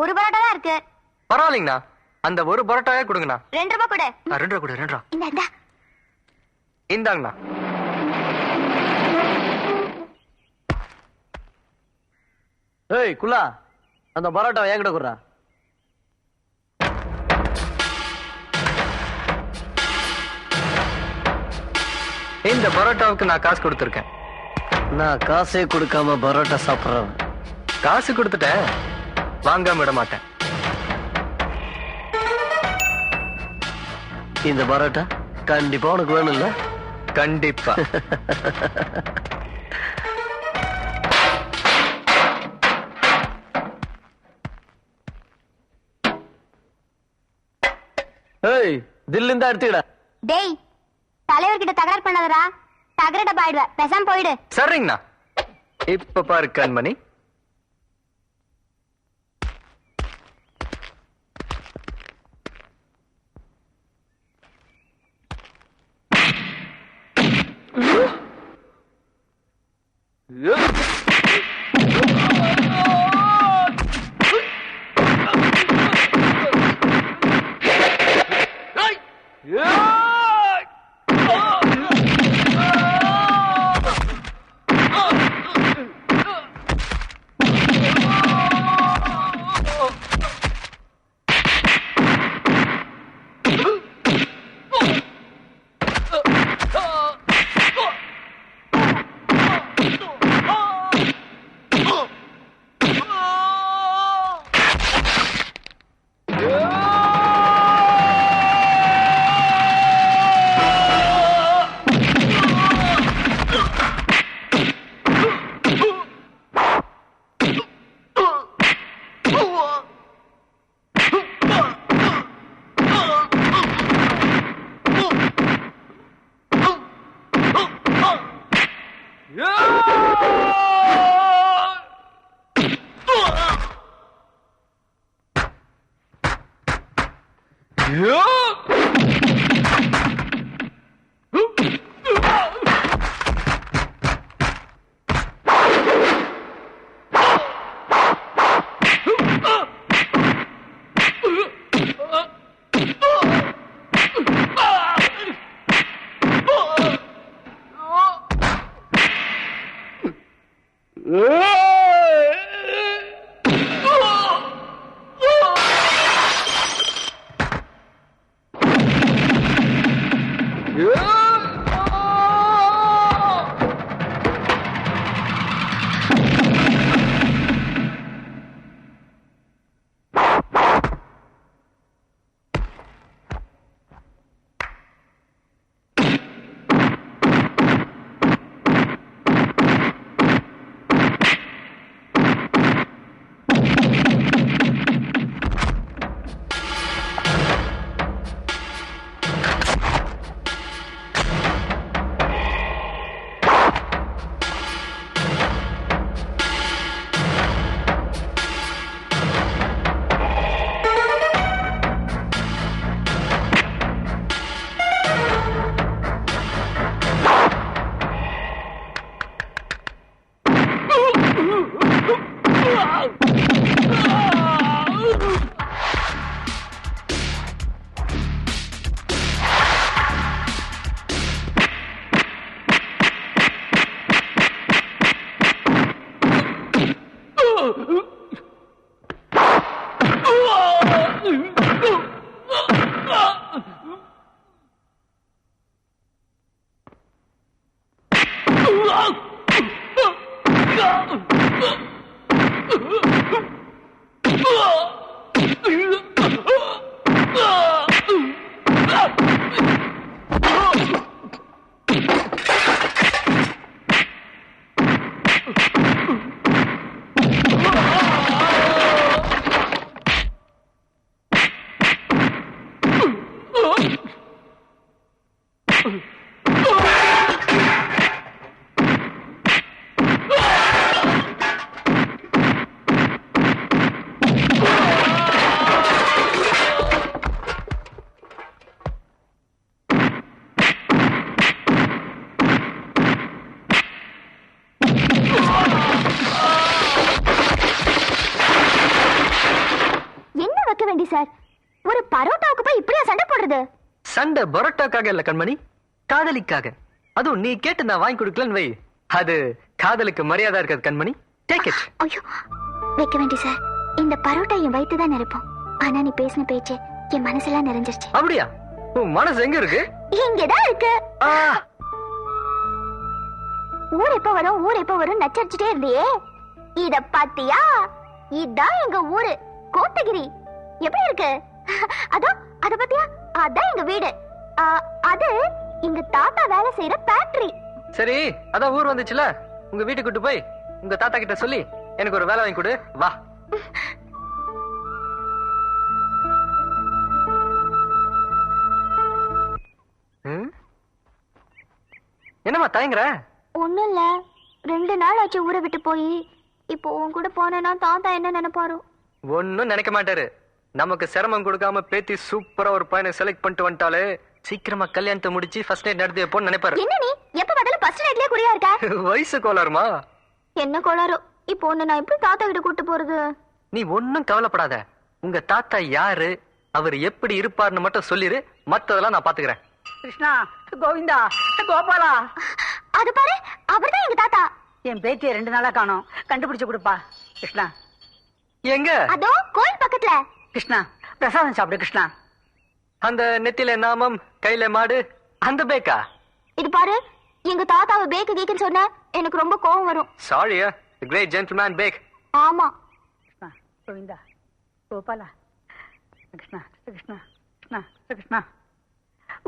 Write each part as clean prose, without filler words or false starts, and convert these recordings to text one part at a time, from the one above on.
ஒரு பரோட்டா தான் இருக்கு. பரவாயில்லைங்கண்ணா, அந்த ஒரு பரோட்டாவே கொடுங்கண்ணா. 2 ரூபாய் கொடு. 2 ரூபா கொடு. 2 ரூபா இந்தா. இந்தாங்கண்ணா. ஏய் குல்லா, அந்த பரோட்டா என்கிட்ட குடுறா. இந்த பரோட்டாவுக்கு நான் காசு கொடுத்துருக்கேன். நான் காசே கொடுக்காம பரோட்டா சாப்பிடுறேன். காசு கொடுத்துட்டேன், வாங்காம விட மாட்டேன். இந்த பரோட்டா கண்டிப்பா உனக்கு வேணும்ல? கண்டிப்பா. ஏய், தில்லு இருந்தா எடுத்துக்கடா. டேய், தலைவர்கிட்ட தகராறு பண்ணாதடா. தகரட பாய்டுவ. பேசாம போயிடு. சரிங்கண்ணா. இப்ப பாரு கண்மணி. வேண்டி சார், ஒரு பரோட்டாவுக்கு போய் இப்படியா சண்டை போடுறது? சண்டை பரோட்டாக்காக இல்ல கண்மணி, காதலிக்காக. அதுவும் நீ கேட்டு நான் வாங்கி கொடுக்கலன்னு வை, அது காதலுக்கு மரியாதை இருக்காது கண்மணி. Take it. ஐயோ, வைக்க வேண்டி சார். இந்த பரோட்டா என் வயித்து தான் நிரப்பும். ஆனா நீ பேசின பேச்சு என் மனசெல்லாம் நிறைஞ்சிருச்சு. அப்படியா? உன் மனசு எங்க இருக்கு? இங்கதான் இருக்கு. ஊர் எப்ப வரும் ஊர் எப்ப வரும் நச்சரிச்சுட்டே இருந்தியே, இத பாத்தியா? இதான் எங்க ஊரு கோத்தகிரி. எப்படி இருக்கு? அதோ அத பாத்தியா? அதான் எங்க வீடு. அது எங்க தாத்தா வேலை செய்யற ஃபேக்டரி. சரி, அதான் ஊர் வந்துச்சுல, உங்க வீட்டுக்கு கூட்டு போய் உங்க தாத்தா கிட்ட சொல்லி எனக்கு ஒரு வேலை வாங்கி கொடு. வா. என்னம்மா தயங்குற? ஒண்ணும் இல்ல, 2 நாள் ஆச்சு ஊரை விட்டு போய். இப்போ உன் கூட போனேன்னா தாத்தா என்ன நினைப்பாரு? ஒன்னும் நினைக்க மாட்டாரு. நமக்கு சிரமம் கொடுக்காம பேத்தி சூப்பரா ஒரு பையனை செலக்ட் பண்ணிட்டு வந்துட்டாலே, சீக்கிரமா கல்யாணத்தை முடிச்சு ஃபர்ஸ்ட் நைட் நடத்தி வைப்போம்னு நினைப்பாரு. என்ன நீ எப்ப பார்த்தாலும் ஃபர்ஸ்ட் நைட்லயே குறியா இருக்க? வயசு கோளாறுமா? என்ன கோளாறு? இப்போ உன்னை நான் எப்படி தாத்தா கிட்ட கூட்டு போறது? நீ ஒன்னும் கவலைப்படாத. உங்க தாத்தா யாரு, அவர் எப்படி இருப்பாருன்னு மட்டும் சொல்லிரு, மத்ததெல்லாம் நான் பாத்துக்கிறேன். கிருஷ்ணா, கோவிந்தா, கோபாலா, அது பாரு, அவர்தான் எங்க தாத்தா. என் பேத்திய 2 நாளா காணோம், கண்டுபிடிச்சு கொடுப்பா. கிருஷ்ணா, எங்க? அதோ கோயில் பக்கத்துல. கிருஷ்ணா, பிரசாதம் சாப்பிடு. கிருஷ்ணா, அந்த நெத்தில நாமம் கையில மாடு, அந்த பேக்கா? இது பாரு, எங்க தாத்தாவை பேக்கு கேக்குன்னு சொன்ன எனக்கு ரொம்ப கோவம் வரும். Sorry, the great gentleman bake. ஆமா. கிருஷ்ணா, கோவிந்தா, கோபாலா, கிருஷ்ணா, கிருஷ்ணா, கிருஷ்ணா, கிருஷ்ணா,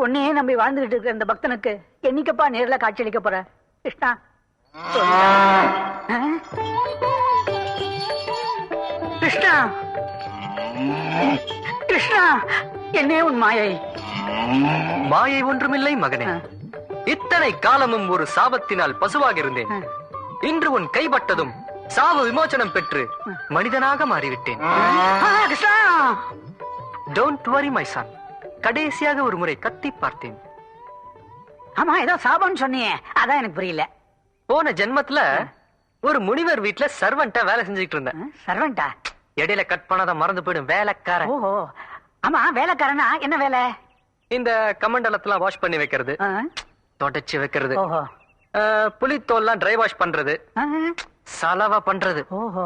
உன்னையே நம்பி வாழ்ந்துகிட்டு இருக்கிற இந்த பக்தனுக்கு என்னைக்கப்பா நேர்ல காட்சியளிக்க போற? கிருஷ்ணா, கிருஷ்ணா, கிருஷ்ணா, என்னே உன் மாயை? மாயை ஒன்றுமில்லை மகனே. இத்தனை காலமும் ஒரு சாபத்தினால் பசுவாக இருந்தேன். இன்று உன் கைப்பட்டதும் சாப விமோசனம் பெற்று மனிதனாக மாறிவிட்டேன். Krishna, don't worry my son. கடைசியாக ஒரு முறை கத்தி பார்த்தேன். ஆமா, ஏதோ சாபம்னு சொன்னியே, அதான் எனக்கு புரியல. போன ஜென்மத்துல ஒரு முனிவர் வீட்டுல சர்வன்ட்டா வேலை செஞ்சுட்டு இருந்தேன். சர்வன்டா? இடையில கட் பண்ணாத மறந்து போயிடும், வேலைக்காரன். ஓஹோ, ஆமா, வேலைக்காரனா? என்ன வேலை? இந்த கமண்டலத்தெல்லாம் வாஷ் பண்ணி வைக்கிறது, தொடச்சு வைக்கிறது, ஓஹோ, புலித்தோல்லாம் ட்ரை வாஷ் பண்றது, சலவா பண்றது. ஓஹோ,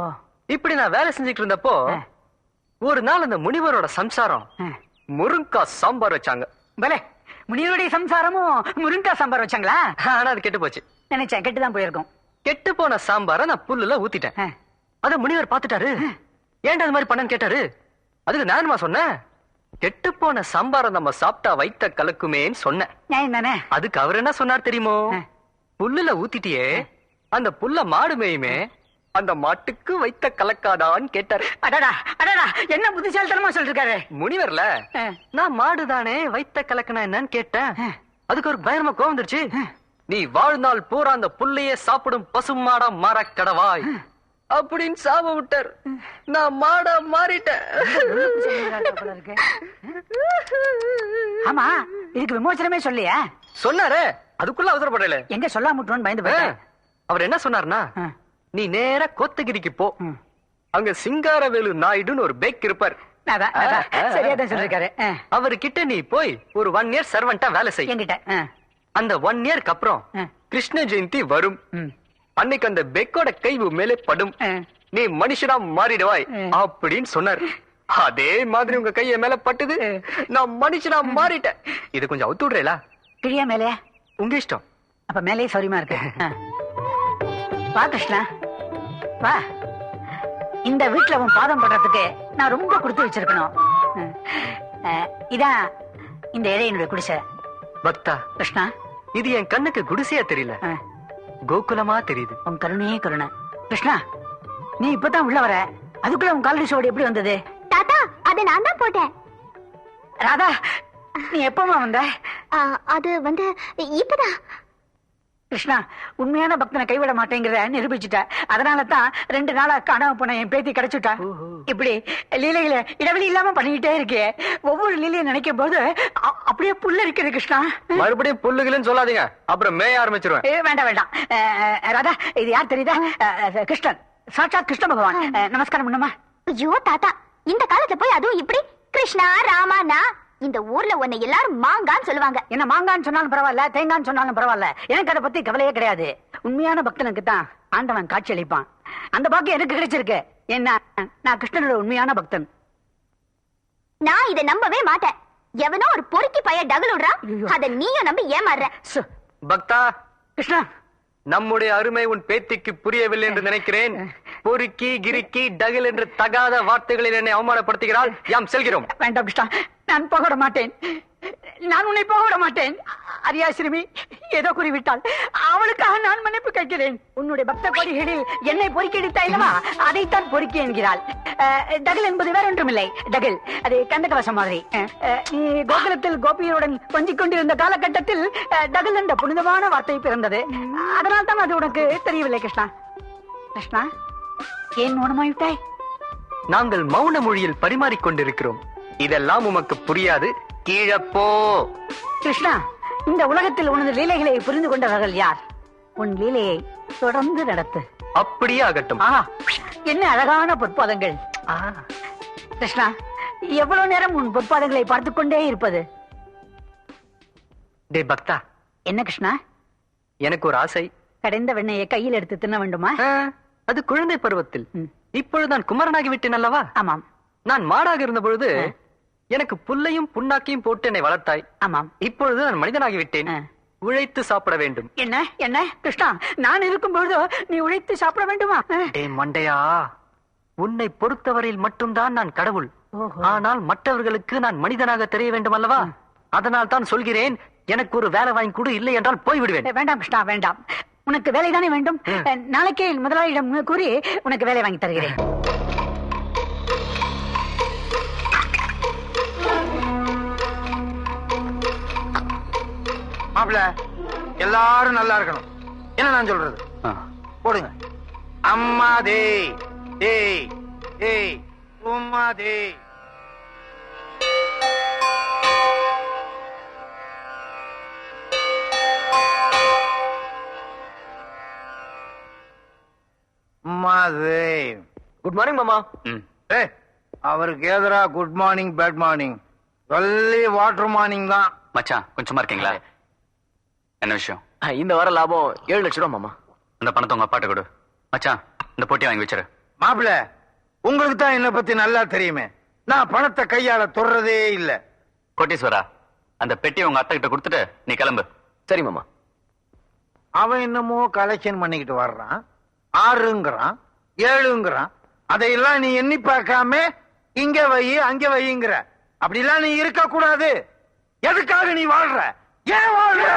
இப்படி நான் வேலை செஞ்சுட்டு இருந்தப்போ ஒரு நாள் அந்த முனிவரோட சம்சாரம் முருங்கா சாம்பார் வச்சாங்க. பலே, முனிவருடைய சம்சாரமும் முருங்கா சாம்பார் வச்சாங்களா? ஆனா அது கெட்டு போச்சு. நினைச்சேன் கெட்டுதான் போயிருக்கும். கெட்டு போன சாம்பார நான் புல்லுல ஊத்திட்டேன். அத முனிவர் பாத்துட்டாரு. ஏன்டா அது மாதிரி பண்ணன்னு கேட்டாரு. அதுக்கு நானுமா சொன்னேன், கெட்டு போன சாம்பார நம்ம சாப்பிட்டா வைத்த கலக்குமேன்னு சொன்னேன். நியாயம் தானே? அதுக்கு அவர் என்ன சொன்னார் தெரியுமோ? புல்லுல ஊத்திட்டியே, அந்த புல்ல மாடு மேயுமே, அந்த மாட்டுக்கு வைத்த கலக்காதான்னு கேட்டாரு. அடடா அடடா, என்ன புத்திசாலித்தனமா சொல்லிருக்காரு முனிவர்ல. நான் மாடுதானே, வைத்த கலக்கனா என்னன்னு கேட்டேன். அதுக்கு ஒரு பயங்கரமா கோவம் வந்துருச்சு. நீ வாழ்நாள் பூரா அந்த புல்லையே சாப்பிடும் பசுமாடா மாற கடவாய் அப்படின்னு சாப விட்டார். நான் மாடா மாறிட்டேன். ஆமா, இதுக்கு விமோசனமே சொல்லியா? சொன்னாரு, அதுக்குள்ள அவசரப்படல. எங்க சொல்லாமட்டோன்னு பயந்து போயிட்டேன். அவர் என்ன சொன்னார்னா, நீ நேரா கோத்தகிரிக்கு போ, அங்க சிங்காரவேலு நாயுடுன்னு ஒரு பேக் இருப்பார். சரியாதான் சொல்லிருக்காரு. அவர்கிட்ட நீ போய் ஒரு 1 இயர் சர்வன்ட்டா வேலை செய்ய. என்கிட்ட அந்த 1 இயருக்கு அப்புறம் கிருஷ்ண ஜெயந்தி வரும். அன்னைக்கு அந்த பெக்கோட கை மேலே படும், நீ மனுஷனா மாறிடுவாய் அப்படின்னு சொன்னார். அதே மாதிரி உங்க கைய மேல பட்டுது, நான் மனுஷனா மாறிட்டேன். இது கொஞ்சம் அவுத்து விடுறேலா? கிழியா மேலே? உங்க இஷ்டம். அப்ப மேலே சௌரியமா இருக்கு. வா கிருஷ்ணா, வா. இந்த வீட்டுல உன் பாதம் படுறதுக்கு நான் ரொம்ப கொடுத்து வச்சிருக்கணும். இதான் இந்த இடையினுடைய குடிசை. பக்தா கிருஷ்ணா, இது என் கண்ணுக்கு குடிசையா தெரியல, கோகுலமா தெரியுது. உன் கருணையே கருணை. கிருஷ்ணா, நீ இப்பதான் உள்ள வர, அதுக்குள்ள உன் காலடி சோடு எப்படி வந்தது? தாத்தா, அதை நான் தான் போட்டேன். ராதா, நீ எப்பமா வந்த? அது வந்து இப்பதான். கிருஷ்ணா, உண்மையான பக்தனை கைவிட மாட்டேங்கிற நிரூபிச்சுட்ட. அதனாலதான் 2 நாளா காணாம போன என் பேத்தி கிடைச்சுட்டா. இப்படி லீலைகளை இடைவெளி இல்லாம பண்ணிக்கிட்டே இருக்கே. ஒவ்வொரு லீலையை நினைக்கும் போது அப்படியே புல்லு இருக்குது. கிருஷ்ணா, மறுபடியும் புல்லுகளுன்னு சொல்லாதீங்க, அப்புறம் மேய ஆரம்பிச்சிருவேன். வேண்டாம் வேண்டாம். ராதா, இது யார் தெரியுதா? கிருஷ்ணன், சாட்சாத் கிருஷ்ண பகவான். நமஸ்காரம் பண்ணுமா? ஐயோ தாத்தா, இந்த காலத்துல போய் அதுவும் இப்படி கிருஷ்ணா ராமானா இந்த ஊர்ல உன்னை எல்லாரும் மாங்கான்னு சொல்லுவாங்க. என்ன மாங்கான்னு சொன்னாலும் பரவாயில்ல, தேங்கான்னு சொன்னாலும் பரவாயில்ல, எனக்கு அதை பத்தி கவலையே கிடையாது. உண்மையான பக்தனுக்கு தான் ஆண்டவன் காட்சி அளிப்பான். அந்த பாக்கியம் எனக்கு கிடைச்சிருக்கு. என்ன, நான் கிருஷ்ணனோட உண்மையான பக்தன். நான் இதை நம்பவே மாட்டேன். எவனோ ஒரு பொறுக்கி பைய டகுலுடுறான், அத நீயும் நம்பி ஏமாறுற. பக்தா, கிருஷ்ணா, நம்முடைய அருமை உன் பேத்திக்கு புரியவில்லை என்று நினைக்கிறேன். பொறுக்கி கிரிக்கி டகில் என்று தகாத வார்த்தைகளில் என்னை அவமானப்படுத்துகிறாள். யாம் செல்கிறோம். வேண்டாம் கிருஷ்ணா, நான் போக விட மாட்டேன். நான் உன்னை போக விட மாட்டேன். அரியா சிறுமி ஏதோ கூறிவிட்டாள். அவளுக்காக நான் மன்னிப்பு கேட்கிறேன். உன்னுடைய பக்த கோடிகளில் என்னை பொறுக்கி அடித்தாயில்லவா, அதைத்தான் பொறுக்கி என்கிறாள். டகில் என்பது வேற ஒன்றுமில்லை. டகில் அது கந்தகவசம் மாதிரி. நீ கோகுலத்தில் கோபியுடன் கொஞ்சிக் கொண்டிருந்த காலகட்டத்தில் டகில் என்ற புனிதமான வார்த்தை பிறந்தது. அதனால் தான் அது உனக்கு தெரியவில்லை கிருஷ்ணா. கிருஷ்ணா, ஏன் மௌனமாயிட்டாய்? நாங்கள் மௌன மொழியில் பரிமாறிக்கொண்டிருக்கிறோம். இதெல்லாம் உமக்கு புரியாது. கீழப்போ. கிருஷ்ணா, இந்த உலகத்தில் உனது லீலைகளை புரிந்து கொண்டவர்கள் யார்? உன் லீலையை தொடர்ந்து நடத்து. அப்படியே ஆகட்டும். என்ன அழகான பொற்பாதங்கள். கிருஷ்ணா, எவ்வளவு நேரம் உன் பொற்பாதங்களை பார்த்துக் கொண்டே இருப்பது? டே பக்தா. என்ன கிருஷ்ணா? எனக்கு ஒரு ஆசை. கடைந்த வெண்ணையை கையில் எடுத்து தின்ன வேண்டுமா? அது குழந்தை பருவத்தில். இப்பொழுது நான் குமரனாகி விட்டேன் அல்லவா? ஆமாம். நான் மாடாக இருந்த பொழுது எனக்கு புல்லையும் புண்ணாக்கையும் போட்டு என்னை வளர்த்தாய். ஆமாம். இப்பொழுது நான் மனிதனாகி விட்டேன். உழைத்து சாப்பிட வேண்டும். என்ன என்ன கிருஷ்ணா, நான் இருக்கும் பொழுது நீ உழைத்து சாப்பிட வேண்டுமா? டே மண்டையா, உன்னை பொறுத்தவரையில் மட்டும்தான் நான் கடவுள். ஆனால் மற்றவர்களுக்கு நான் மனிதனாக தெரிய வேண்டும் அல்லவா? அதனால் தான் சொல்கிறேன், எனக்கு ஒரு வேலை வாங்கி கொடு, இல்லை என்றால் போய்விடுவேன். வேண்டாம் கிருஷ்ணா, வேண்டாம். உனக்கு வேலை தானே வேண்டும். நாளைக்கே முதலாளியிடம் கூறி உனக்கு வேலை வாங்கி தருகிறேன். மாப்பிள்ள, எல்லாரும் நல்லா இருக்கணும். என்ன நான் சொல்றது? போடுங்க. அம்மா தே தே தே உம்மா தே. குட் மார்னிங் மாமா. அவருக்கு ஏதரா good morning bad morning, only water morning தான். மச்சான் கொஞ்சமா இருக்கீங்களா? என்ன விஷயம்? இந்த வார லாபம் 7 லட்சம் ரூபா மாமா. அந்த பணத்தை உங்க அப்பாட்ட கொடு. மச்சான், இந்த போட்டி வாங்கி வச்சிரு. மாப்பிள்ள, உங்களுக்கு தான் என்ன பத்தி நல்லா தெரியுமே. நான் பணத்தை கையால தொடுறதே இல்ல. கோட்டீஸ்வரா, அந்த பெட்டியை உங்க அத்தை கிட்ட கொடுத்துட்டு நீ கிளம்பு. சரி மாமா. அவன் என்னமோ கலெக்ஷன் பண்ணிக்கிட்டு வர்றான். 6ங்கிறான், 7ங்கிறான். அதையெல்லாம் நீ எண்ணி பார்க்காம இங்க வை அங்க வைங்கிற. அப்படிலாம் நீ இருக்க கூடாது. எதுக்காக நீ வாழ்ற? ஏன் வாழ்ற?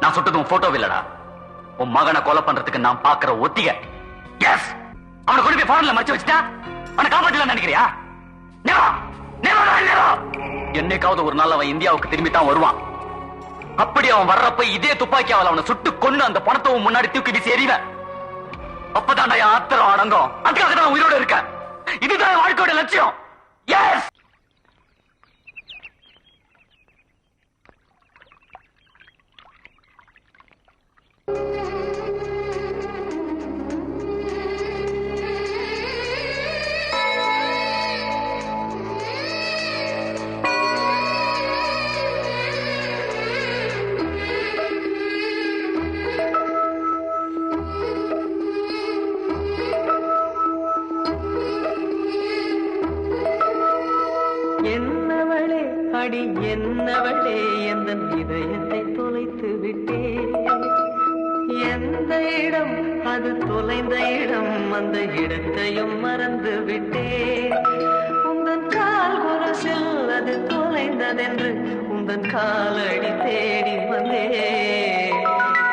நான் சுட்டது உன் போட்டோ இல்லடா, உன் மகனை கொலை பண்றதுக்கு நான் பாக்குற ஒத்திகை. எஸ், அவனை கொண்டு போய் போன்ல மறைச்சு வச்சுட்டா அவனை காப்பாற்றலாம் நினைக்கிறியா? என்னைக்காவது ஒரு நாள் அவன் இந்தியாவுக்கு திரும்பி தான் வருவான். அப்படி அவன் வர்றப்ப இதே துப்பாக்கியாவில் அவனை சுட்டு கொண்டு அந்த பணத்தை முன்னாடி தூக்கி வீசி எறிவேன். அப்பதான் என் ஆத்திரம் அடங்கும். அதுக்காக தான் உயிரோடு இருக்கேன். இதுதான் வாழ்க்கையோட லட்சியம். எஸ். என்னவளே எந்த இதயத்தை தொலைத்து விட்டே எந்த இடம் அது தொலைந்த இடம் அந்த இடத்தையும் மறந்து விட்டே உந்தன் கால் குரசில் அது தொலைந்ததென்று உந்தன் காலடி தேடி வந்தே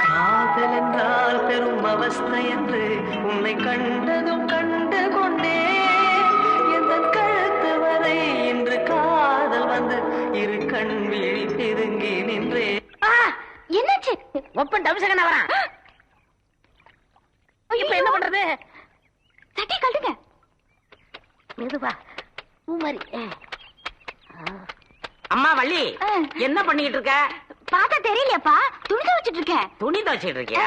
காதல் என்றால் பெரும் அவஸ்தை என்று உன்னை கண்டதும் கண்டு கொண்டே எந்தன் கழுத்து வரை இன்று காதல் வந்து இரு கண் விழி பிதுங்கி நின்றே. என்னாச்சு? ஒப்பன் தவிசகன வரான். இப்ப என்ன பண்றது? சட்டை கழுட்டுங்க. மெதுவா பூமாரி. அம்மா வள்ளி, என்ன பண்ணிட்டு இருக்க? பார்த்தா தெரியலையாப்பா, துணி துவைச்சிட்டு இருக்கேன். துணி துவைச்சிட்டு இருக்கியா?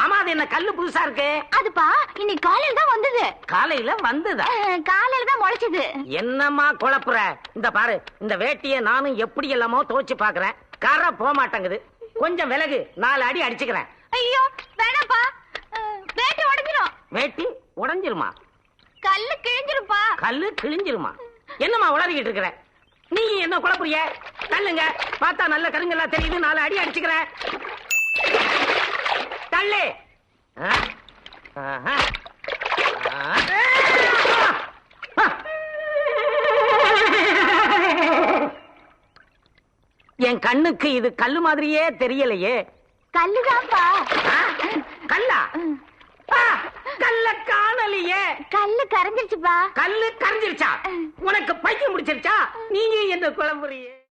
ஆமா, அது என்ன கல்லு புதுசா இருக்கு? அதுப்பா இன்னைக்கு காலையில தான் வந்தது. காலையில வந்ததா? காலையில தான் முளைச்சது. என்னம்மா குழப்புற? இந்த பாரு, இந்த வேட்டிய நானும் எப்படி எல்லாமோ துவைச்சு பாக்குறேன், கரை போக மாட்டேங்குது. கொஞ்சம் விலகு, 4 அடி அடிச்சுக்கிறேன். ஐயோ வேணாப்பா, வேட்டி உடைஞ்சிரும். வேட்டி உடைஞ்சிருமா? கல்லு கிழிஞ்சிருப்பா. கல்லு கிழிஞ்சிருமா? என்னம்மா உளறிக்கிட்டு இருக்கிற? நீ என்ன குழப்புறிய? தள்ளுங்க, பார்த்தா நல்ல கருங்கெல்லாம் தெரியுது. 4 அடி அடிச்சுக்கிறேன். தள்ளு. என் கண்ணுக்கு இது கல்லு மாதிரியே தெரியலையே. கல்லுதான்ப்பா. கல்லா? கல்ல காணலையே. கல்லு கரைஞ்சிருச்சுப்பா. கல்லு கரைஞ்சிருச்சா? உனக்கு பைத்தியம் முடிச்சிருச்சா? நீங்க என்ன குழம்புறியே?